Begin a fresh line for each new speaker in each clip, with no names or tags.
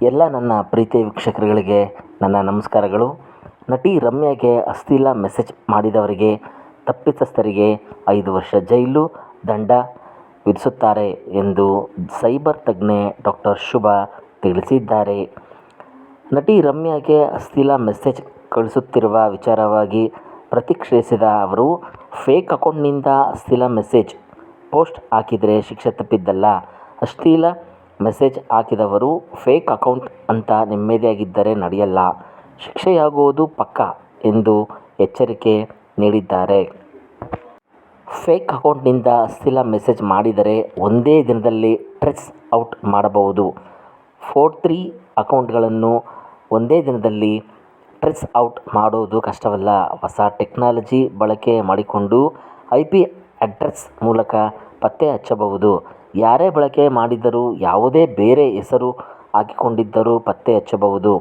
ಎಲ್ಲ ನನ್ನ ಪ್ರೀತಿಯ ವೀಕ್ಷಕರುಗಳಿಗೆ ನನ್ನ ನಮಸ್ಕಾರಗಳು. ನಟಿ ರಮ್ಯಾಗೆ ಅಶ್ಲೀಲ ಮೆಸೇಜ್ ಮಾಡಿದವರಿಗೆ ತಪ್ಪಿತಸ್ಥರಿಗೆ 5 ವರ್ಷ ಜೈಲು ದಂಡ ವಿಧಿಸುತ್ತಾರೆ ಎಂದು ಸೈಬರ್ ತಜ್ಞೆ ಡಾಕ್ಟರ್ ಶುಭಾ ತಿಳಿಸಿದ್ದಾರೆ. ನಟಿ ರಮ್ಯಾಗೆ ಅಶ್ಲೀಲ ಮೆಸೇಜ್ ಕಳುಹಿಸುತ್ತಿರುವ ವಿಚಾರವಾಗಿ ಪ್ರತಿಕ್ರಿಯಿಸಿದ ಅವರು, ಫೇಕ್ ಅಕೌಂಟ್ನಿಂದ ಅಶ್ಲೀಲ ಮೆಸೇಜ್, ಪೋಸ್ಟ್ ಹಾಕಿದರೆ ಶಿಕ್ಷೆ ತಪ್ಪಿದ್ದಲ್ಲ. ಅಶ್ಲೀಲ ಮೆಸೇಜ್ ಹಾಕಿದವರು ಫೇಕ್ ಅಕೌಂಟ್ ಅಂತ ನೆಮ್ಮದಿಯಾಗಿದ್ದರೆ ನಡೆಯಲ್ಲ, ಶಿಕ್ಷೆಯಾಗುವುದು ಪಕ್ಕಾ ಎಂದು ಎಚ್ಚರಿಕೆ ನೀಡಿದ್ದಾರೆ. ಫೇಕ್ ಅಕೌಂಟ್ನಿಂದ ಅಶ್ಲೀಲ ಮೆಸೇಜ್ ಮಾಡಿದರೆ ಒಂದೇ ದಿನದಲ್ಲಿ ಟ್ರೇಸ್ ಔಟ್ ಮಾಡಬಹುದು. ಫೋರ್ಜರಿ ಅಕೌಂಟ್ಗಳನ್ನು ಒಂದೇ ದಿನದಲ್ಲಿ ಟ್ರೇಸ್ ಔಟ್ ಮಾಡೋದು ಕಷ್ಟವಲ್ಲ. ಹೊಸ ಟೆಕ್ನಾಲಜಿ ಬಳಕೆ ಮಾಡಿಕೊಂಡು IP ಅಡ್ರೆಸ್ ಮೂಲಕ ಪತ್ತೆ ಹಚ್ಚಬಹುದು. ಯಾರೇ ಬಳಕೆ ಮಾಡಿದರೂ, ಯಾವುದೇ ಬೇರೆ ಹೆಸರು ಹಾಕಿಕೊಂಡಿದ್ದರೂ ಪತ್ತೆ ಹಚ್ಚಬಹುದು.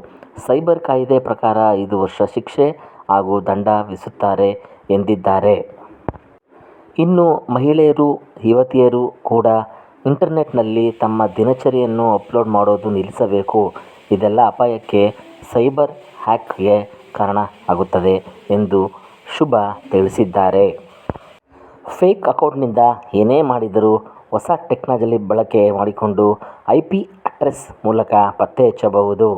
ಸೈಬರ್ ಕಾಯ್ದೆ ಪ್ರಕಾರ 5 ವರ್ಷ ಶಿಕ್ಷೆ ಹಾಗೂ ದಂಡ ವಿಧಿಸುತ್ತಾರೆ ಎಂದಿದ್ದಾರೆ. ಇನ್ನು ಮಹಿಳೆಯರು, ಯುವತಿಯರು ಕೂಡ ಇಂಟರ್ನೆಟ್ನಲ್ಲಿ ತಮ್ಮ ದಿನಚರಿಯನ್ನು ಅಪ್ಲೋಡ್ ಮಾಡೋದು ನಿಲ್ಲಿಸಬೇಕು. ಇದೆಲ್ಲ ಅಪಾಯಕ್ಕೆ, ಸೈಬರ್ ಹ್ಯಾಕ್ಗೆ ಕಾರಣ ಆಗುತ್ತದೆ ಎಂದು ಶುಭಾ ತಿಳಿಸಿದ್ದಾರೆ. ಫೇಕ್ ಅಕೌಂಟ್ನಿಂದ ಏನೇ ಮಾಡಿದರೂ ಹೊಸ ಟೆಕ್ನಾಲಜಿ ಬಳಕೆ ಮಾಡಿಕೊಂಡು IP ಅಡ್ರೆಸ್ ಮೂಲಕ ಪತ್ತೆ ಹಚ್ಚಬಹುದು.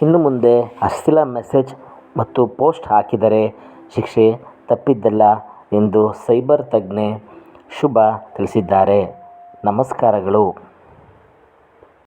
ಇನ್ನು ಮುಂದೆ ಅಶ್ಲೀಲ ಮೆಸೇಜ್ ಮತ್ತು ಪೋಸ್ಟ್ ಹಾಕಿದರೆ ಶಿಕ್ಷೆ ತಪ್ಪಿದ್ದಲ್ಲ ಎಂದು ಸೈಬರ್ ತಜ್ಞೆ ಶುಭಾ ತಿಳಿಸಿದ್ದಾರೆ. ನಮಸ್ಕಾರಗಳು.